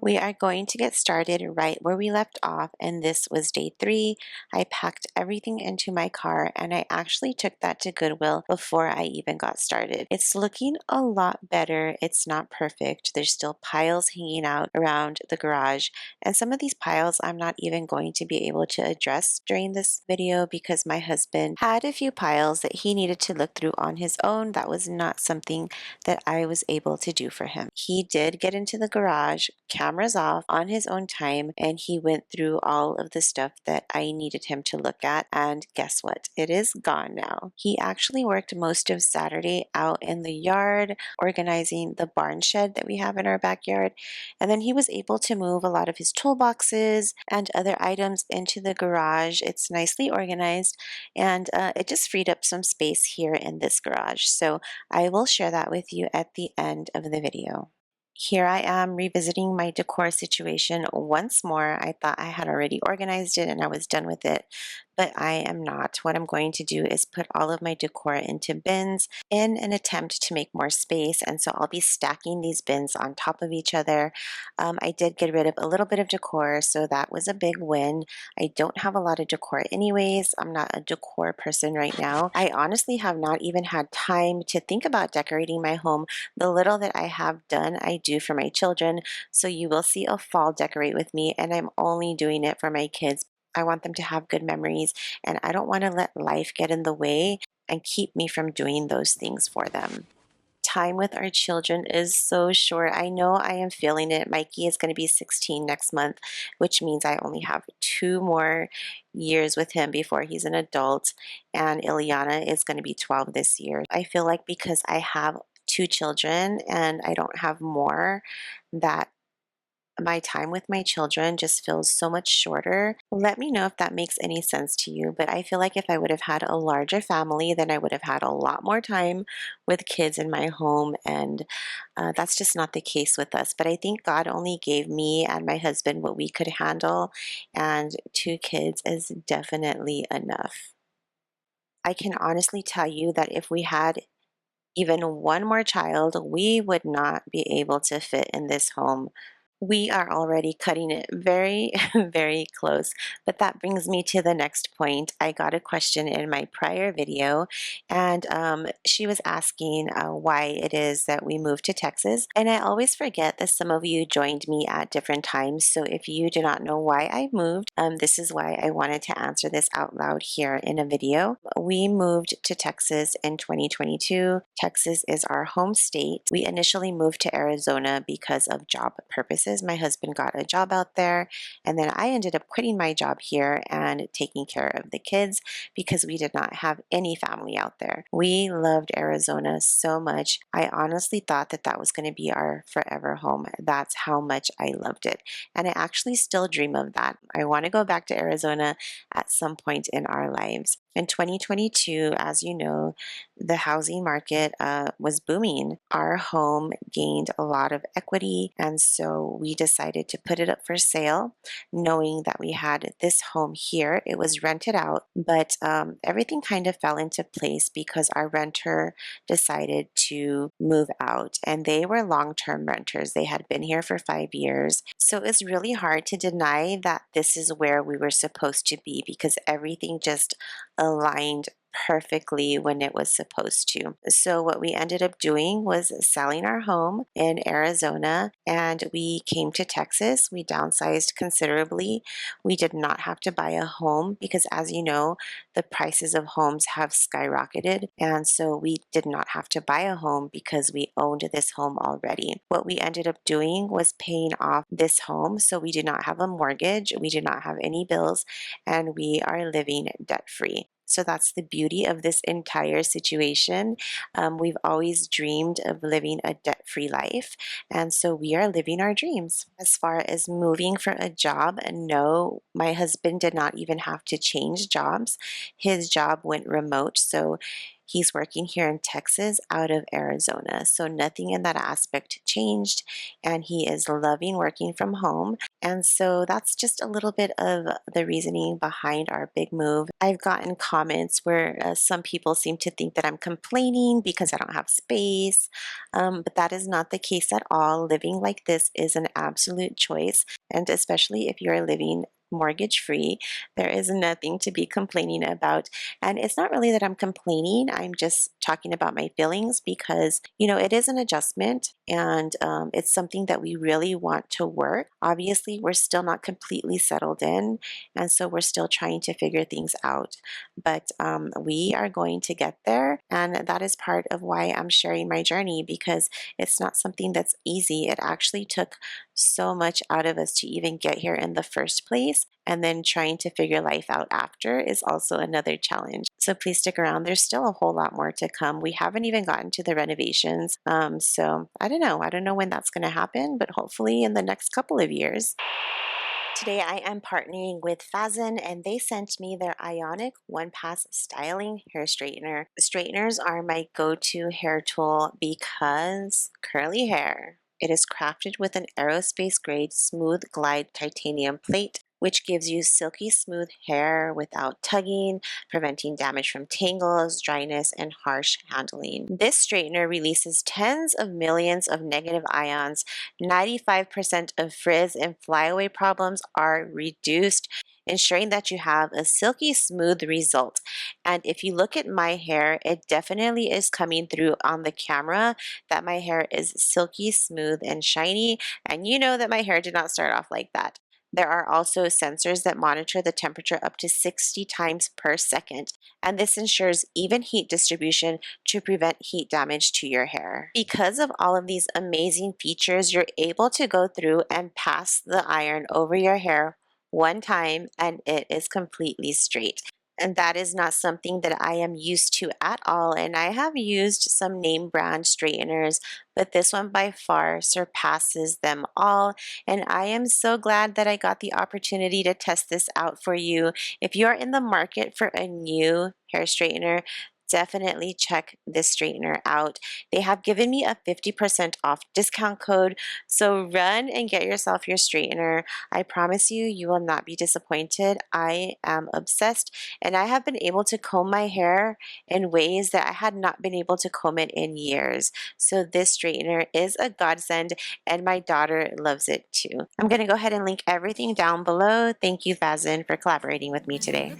We are going to get started right where we left off, and this was day 3. I packed everything into my car, and I actually took that to Goodwill before I even got started. It's looking a lot better. It's not perfect. There's still piles hanging out around the garage, and some of these piles I'm not even going to be able to address during this video because my husband had a few piles that he needed to look through on his own. That was not something that I was able to do for him. He did get into the garage, cameras off, on his own time, and he went through all of the stuff that I needed him to look at, and guess what? It is gone now. He actually worked most of Saturday out in the yard organizing the barn shed that we have in our backyard, and then he was able to move a lot of his toolboxes and other items into the garage. It's nicely organized, and it just freed up some space here in this garage, so I will share that with you at the end of the video. Here I am revisiting my decor situation once more. I thought I had already organized it and I was done with it, but I am not. What I'm going to do is put all of my decor into bins in an attempt to make more space, and so I'll be stacking these bins on top of each other. I did get rid of a little bit of decor, so that was a big win. I don't have a lot of decor anyways. I'm not a decor person right now. I honestly have not even had time to think about decorating my home. The little that I have done, I do for my children, so you will see a fall decorate with me, and I'm only doing it for my kids. I want them to have good memories, and I don't want to let life get in the way and keep me from doing those things for them. Time with our children is so short. I know I am feeling it. Mikey is going to be 16 next month, which means I only have 2 more years with him before he's an adult, and Ilyana is going to be 12 this year. I feel like because I have 2 children and I don't have more, that my time with my children just feels so much shorter. Let me know if that makes any sense to you, but I feel like if I would have had a larger family, then I would have had a lot more time with kids in my home, and that's just not the case with us. But I think God only gave me and my husband what we could handle, and 2 kids is definitely enough. I can honestly tell you that if we had even 1 more child, we would not be able to fit in this home. We are already cutting it very, very close. But that brings me to the next point. I got a question in my prior video, and she was asking why it is that we moved to Texas. And I always forget that some of you joined me at different times. So if you do not know why I moved, this is why I wanted to answer this out loud here in a video. We moved to Texas in 2022. Texas is our home state. We initially moved to Arizona because of job purposes. My husband got a job out there, and then I ended up quitting my job here and taking care of the kids because we did not have any family out there. We loved Arizona so much. I honestly thought that that was going to be our forever home. That's how much I loved it. And I actually still dream of that. I want to go back to Arizona at some point in our lives. In 2022, as you know, the housing market was booming. Our home gained a lot of equity, and so we decided to put it up for sale, knowing that we had this home here. It was rented out, but everything kind of fell into place because our renter decided to move out, and they were long-term renters. They had been here for 5 years, so it's really hard to deny that this is where we were supposed to be because everything just aligned perfectly when it was supposed to. So what we ended up doing was selling our home in Arizona, and we came to Texas. We downsized considerably. We did not have to buy a home because, as you know, the prices of homes have skyrocketed, and so we did not have to buy a home because we owned this home already. What we ended up doing was paying off this home, so we do not have a mortgage, we do not have any bills, and we are living debt-free. So that's the beauty of this entire situation. We've always dreamed of living a debt-free life, and so we are living our dreams. As far as moving for a job, no, my husband did not even have to change jobs. His job went remote, so He's working here in Texas out of Arizona, so nothing in that aspect changed, and he is loving working from home. And so that's just a little bit of the reasoning behind our big move. I've gotten comments where some people seem to think that I'm complaining because I don't have space, but that is not the case at all. Living like this is an absolute choice, and especially if you're living mortgage free, there is nothing to be complaining about. And it's not really that I'm complaining, I'm just talking about my feelings because, it is an adjustment, and it's something that we really want to work. Obviously, we're still not completely settled in, and so we're still trying to figure things out. But we are going to get there, and that is part of why I'm sharing my journey, because it's not something that's easy. It actually took so much out of us to even get here in the first place, and then trying to figure life out after is also another challenge. So please stick around. There's still a whole lot more to come. We haven't even gotten to the renovations. So I don't know. I don't know when that's going to happen, but hopefully in the next couple of years. Today I am partnering with Fazen, and they sent me their Ionic One Pass Styling Hair Straightener. The straighteners are my go-to hair tool because curly hair. It is crafted with an aerospace grade smooth glide titanium plate, which gives you silky smooth hair without tugging, preventing damage from tangles, dryness, and harsh handling. This straightener releases tens of millions of negative ions. 95% of frizz and flyaway problems are reduced, ensuring that you have a silky smooth result. And if you look at my hair, it definitely is coming through on the camera that my hair is silky smooth and shiny, and you know that my hair did not start off like that. There are also sensors that monitor the temperature up to 60 times per second, and this ensures even heat distribution to prevent heat damage to your hair. Because of all of these amazing features, you're able to go through and pass the iron over your hair one time and it is completely straight. And that is not something that I am used to at all. And I have used some name brand straighteners, but this one by far surpasses them all. And I am so glad that I got the opportunity to test this out for you. If you are in the market for a new hair straightener, definitely check this straightener out. They have given me a 50% off discount code, so run and get yourself your straightener. I promise you, you will not be disappointed. I am obsessed, and I have been able to comb my hair in ways that I had not been able to comb it in years. So this straightener is a godsend, and my daughter loves it too. I'm going to go ahead and link everything down below. Thank you, Fazen, for collaborating with me today.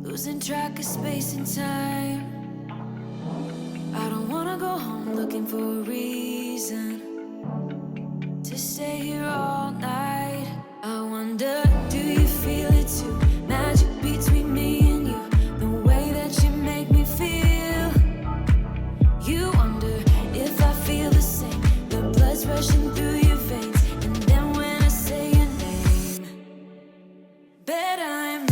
Losing track of space and time. I don't wanna go home looking for a reason to stay here all night. I wonder, do you feel it too? Magic between me and you, the way that you make me feel. You wonder if I feel the same, the blood's rushing through your veins. And then when I say your name, bet I'm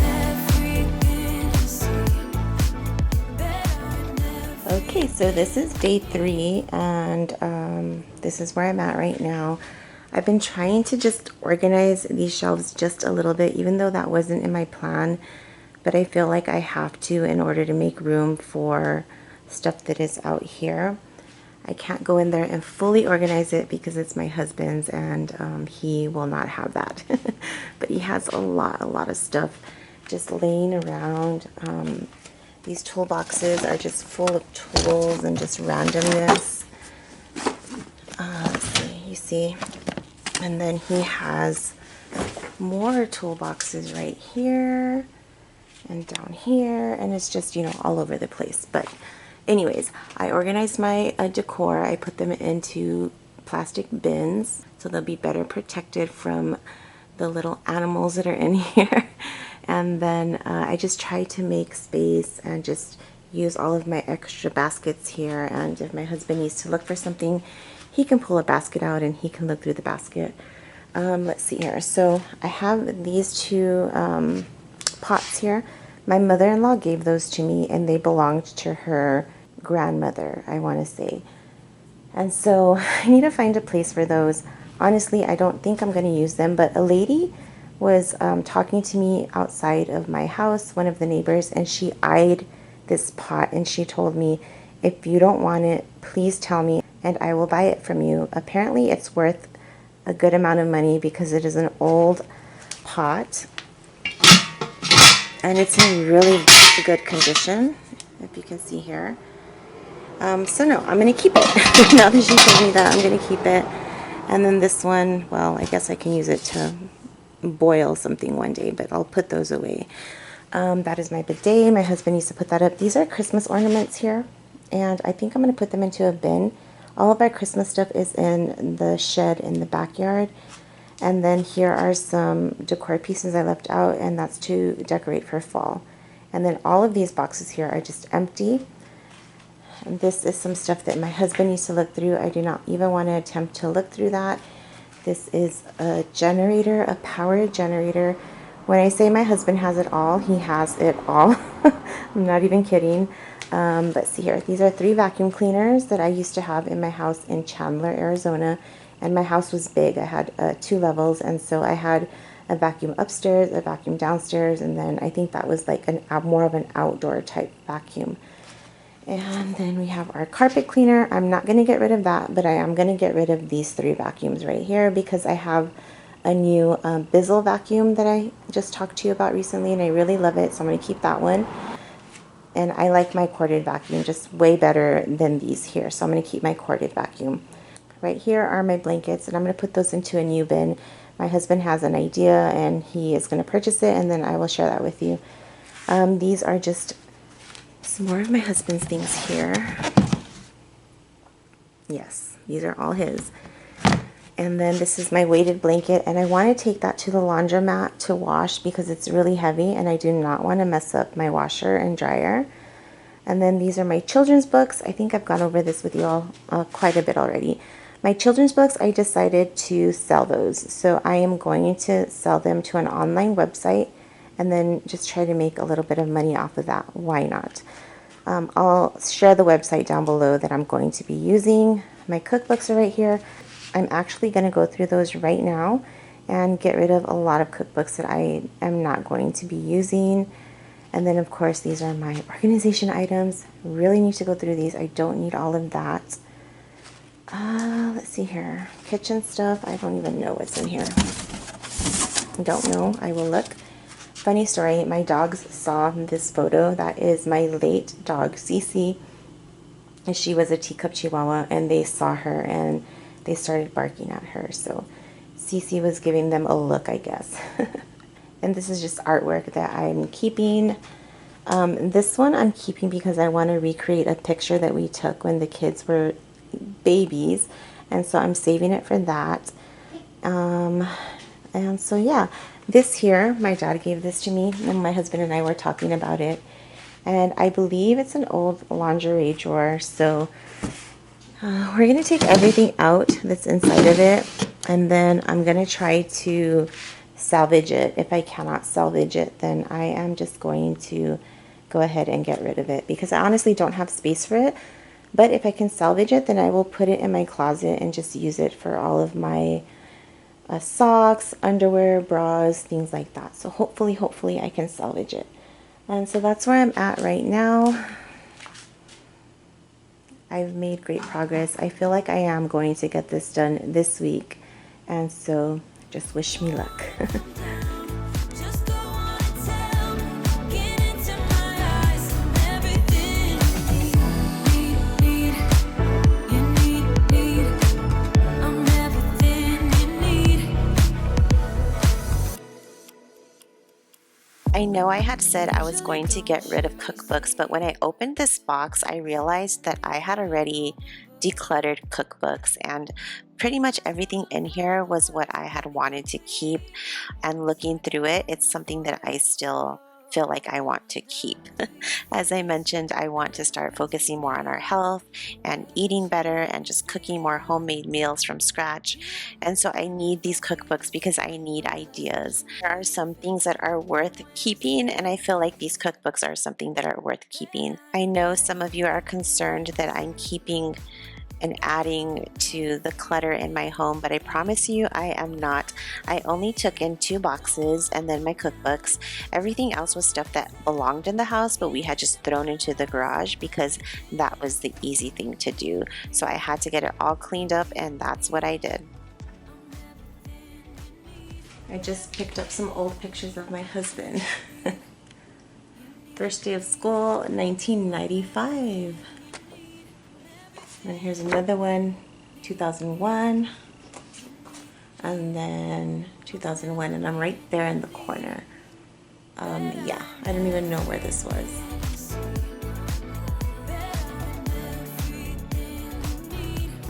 Okay, so this is day 3, and this is where I'm at right now. I've been trying to just organize these shelves just a little bit, even though that wasn't in my plan, but I feel like I have to in order to make room for stuff that is out here. I can't go in there and fully organize it because it's my husband's, and he will not have that. But he has a lot of stuff just laying around. These toolboxes are just full of tools and just randomness. Let's see, you see. And then he has more toolboxes right here and down here, and it's just, all over the place. But anyways, I organized my decor. I put them into plastic bins so they'll be better protected from the little animals that are in here. And then I just try to make space and just use all of my extra baskets here. And if my husband needs to look for something, he can pull a basket out and he can look through the basket. Let's see here. So I have these two pots here. My mother-in-law gave those to me, and they belonged to her grandmother, I want to say. And so I need to find a place for those. Honestly, I don't think I'm going to use them, but a lady was talking to me outside of my house, one of the neighbors, and she eyed this pot and she told me, if you don't want it, please tell me and I will buy it from you. Apparently it's worth a good amount of money because it is an old pot and it's in really good condition, if you can see here. So no, I'm going to keep it. Now that she told me that, I'm going to keep it. And then this one, well, I guess I can use it to boil something one day, but I'll put those away. That is my bidet. My husband needs to put that up. These are Christmas ornaments here, and I think I'm going to put them into a bin. All of our Christmas stuff is in the shed in the backyard. And then here are some decor pieces I left out, and that's to decorate for fall. And then all of these boxes here are just empty. And this is some stuff that my husband needs to look through. I do not even want to attempt to look through that. This is a generator, a power generator. When I say my husband has it all, he has it all. I'm not even kidding. But see here, these are 3 vacuum cleaners that I used to have in my house in Chandler, Arizona. And my house was big. I had 2 levels, and so I had a vacuum upstairs, a vacuum downstairs, and then I think that was like more of an outdoor type vacuum. And then we have our carpet cleaner. I'm not going to get rid of that, but I am going to get rid of these 3 vacuums right here because I have a new Bizzle vacuum that I just talked to you about recently, and I really love it, so I'm going to keep that one. And I like my corded vacuum just way better than these here, so I'm going to keep my corded vacuum. Right here are my blankets, and I'm going to put those into a new bin. My husband has an idea, and he is going to purchase it, and then I will share that with you. These are just some more of my husband's things here. Yes, these are all his. And then this is my weighted blanket, and I want to take that to the laundromat to wash because it's really heavy and I do not want to mess up my washer and dryer. And then these are my children's books. I think I've gone over this with you all quite a bit already. My children's books, I decided to sell those. So I am going to sell them to an online website and then just try to make a little bit of money off of that. Why not? I'll share the website down below that I'm going to be using. My cookbooks are right here. I'm actually going to go through those right now and get rid of a lot of cookbooks that I am not going to be using. And then of course these are my organization items. Really need to go through these. I don't need all of that. Let's see here. Kitchen stuff. I don't even know what's in here. I don't know. I will look. Funny story, my dogs saw this photo. That is my late dog, Cece. And she was a teacup chihuahua, and they saw her and they started barking at her. So Cece was giving them a look, I guess. And this is just artwork that I'm keeping. This one I'm keeping because I want to recreate a picture that we took when the kids were babies. And so I'm saving it for that. And so yeah, this here, my dad gave this to me and my husband and I were talking about it. And I believe it's an old lingerie drawer. So we're going to take everything out that's inside of it, and then I'm going to try to salvage it. If I cannot salvage it, then I am just going to go ahead and get rid of it because I honestly don't have space for it. But if I can salvage it, then I will put it in my closet and just use it for all of my socks, underwear, bras, things like that. So hopefully I can salvage it. And so that's where I'm at right now. I've made great progress. I feel like I am going to get this done this week, and so just wish me luck. I know I had said I was going to get rid of cookbooks, but when I opened this box, I realized that I had already decluttered cookbooks, and pretty much everything in here was what I had wanted to keep. And looking through it, it's something that I still feel like I want to keep. As I mentioned, I want to start focusing more on our health and eating better and just cooking more homemade meals from scratch. And so I need these cookbooks because I need ideas. There are some things that are worth keeping, and I feel like these cookbooks are something that are worth keeping. I know some of you are concerned that I'm keeping and adding to the clutter in my home, but I promise you I am not. I only took in 2 boxes and then my cookbooks. Everything else was stuff that belonged in the house, but we had just thrown into the garage because that was the easy thing to do. So I had to get it all cleaned up, and that's what I did. I just picked up some old pictures of my husband. First day of school, 1995. And here's another one, 2001. And then 2001, and I'm right there in the corner. Yeah, I don't even know where this was.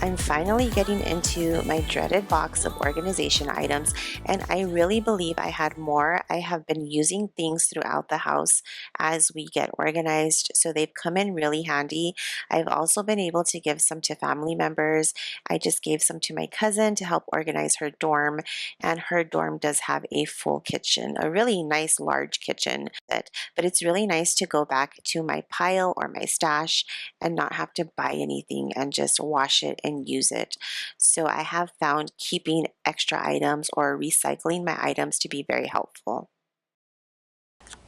I'm finally getting into my dreaded box of organization items, and I really believe I had more. I have been using things throughout the house as we get organized, so they've come in really handy. I've also been able to give some to family members. I just gave some to my cousin to help organize her dorm, and her dorm does have a full kitchen, a really nice large kitchen. But it's really nice to go back to my pile or my stash and not have to buy anything and just wash it and use it. So I have found keeping extra items or recycling my items to be very helpful.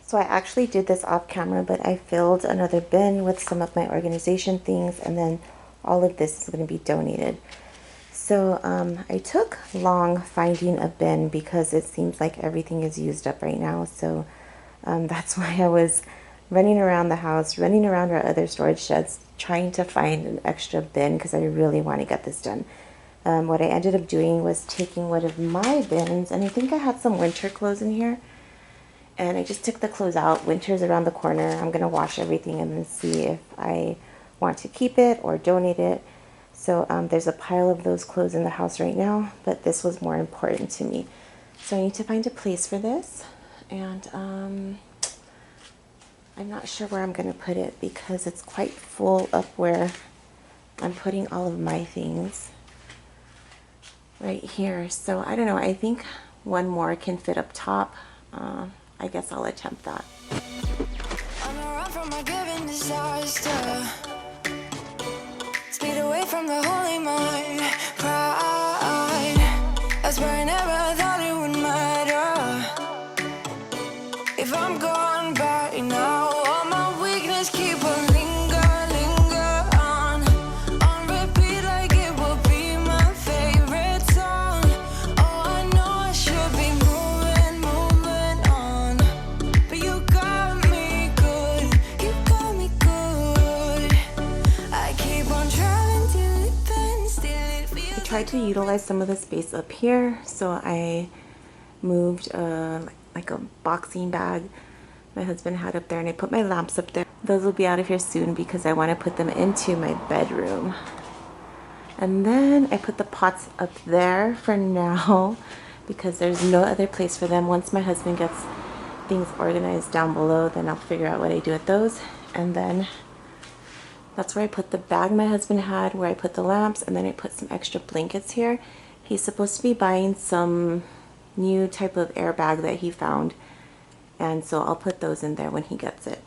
So I actually did this off camera, but I filled another bin with some of my organization things, and then all of this is going to be donated. So I took long finding a bin because it seems like everything is used up right now. So that's why I was running around the house, running around our other storage sheds, trying to find an extra bin because I really want to get this done. What I ended up doing was taking one of my bins, and I think I had some winter clothes in here, and I just took the clothes out. Winter's around the corner. I'm going to wash everything and then see if I want to keep it or donate it. So there's a pile of those clothes in the house right now, but this was more important to me. So I need to find a place for this, and I'm not sure where I'm going to put it because it's quite full up where I'm putting all of my things right here. So I don't know, I think one more can fit up top. I guess I'll attempt that. On a run from a given disaster, speed away from the holy mind, pride. That's where I never thought it would matter. If I'm gone by now, all my weakness keep on linger on repeat like it will be my favorite song. Oh, I know I should be moving on, but you got me good. I keep on trying till it bends, still it feels. I tried to utilize some of the space up here, so I moved like a boxing bag my husband had up there, and I put my lamps up there. Those will be out of here soon because I want to put them into my bedroom. And then I put the pots up there for now because there's no other place for them. Once my husband gets things organized down below, then I'll figure out what I do with those. And then that's where I put the bag my husband had, where I put the lamps, and then I put some extra blankets here. He's supposed to be buying some new type of airbag that he found, and so I'll put those in there when he gets it.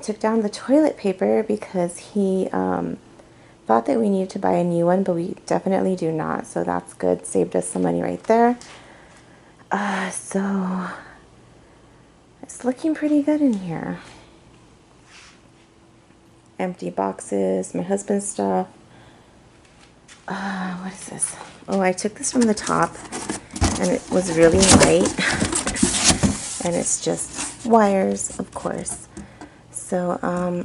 Took down the toilet paper because he thought that we needed to buy a new one, but we definitely do not, so that's good. Saved us some money right there. So it's looking pretty good in here. Empty boxes, my husband's stuff. What is this? Oh, I took this from the top, and it was really light. And it's just wires, of course. So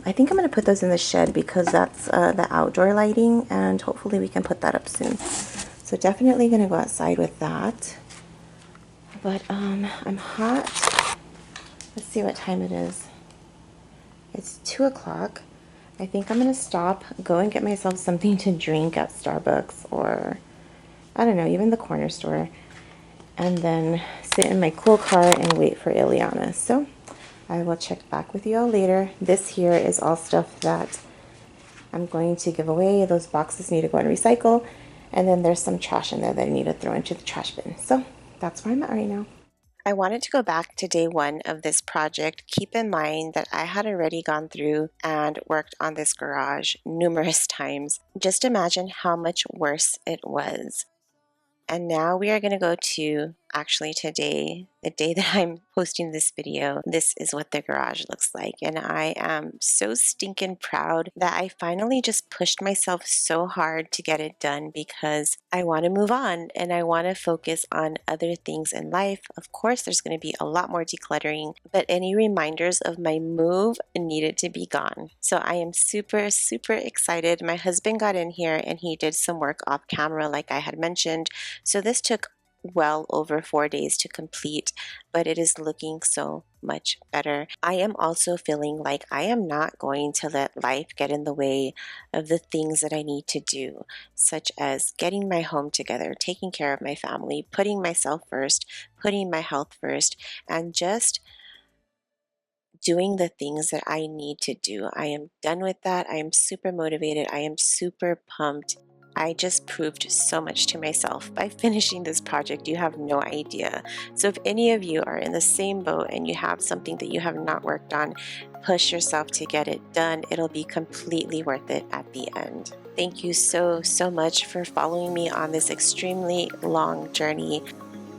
I think I'm going to put those in the shed because that's the outdoor lighting, and hopefully we can put that up soon. So definitely going to go outside with that. But I'm hot. Let's see what time it is. It's 2 o'clock. I think I'm going to stop, go and get myself something to drink at Starbucks or, I don't know, even the corner store. And then sit in my cool car and wait for Ileana. So I will check back with you all later. This here is all stuff that I'm going to give away. Those boxes need to go and recycle. And then there's some trash in there that I need to throw into the trash bin. So that's where I'm at right now. I wanted to go back to day one of this project. Keep in mind that I had already gone through and worked on this garage numerous times. Just imagine how much worse it was. And now we are going to go to actually today, the day that I'm posting this video. This is what the garage looks like. And I am so stinking proud that I finally just pushed myself so hard to get it done because I want to move on and I want to focus on other things in life. Of course, there's going to be a lot more decluttering, but any reminders of my move needed to be gone. So I am super, super excited. My husband got in here and he did some work off camera, like I had mentioned. So this took well over 4 days to complete, but it is looking so much better. I am also feeling like I am not going to let life get in the way of the things that I need to do, such as getting my home together, taking care of my family, putting myself first, putting my health first, and just doing the things that I need to do. I am done with that. I am super motivated. I am super pumped. I just proved so much to myself by finishing this project. You have no idea. So if any of you are in the same boat and you have something that you have not worked on, push yourself to get it done. It'll be completely worth it at the end. Thank you so, so much for following me on this extremely long journey.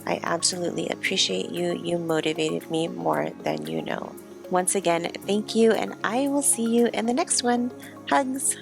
I absolutely appreciate you. You motivated me more than you know. Once again, thank you, and I will see you in the next one. Hugs!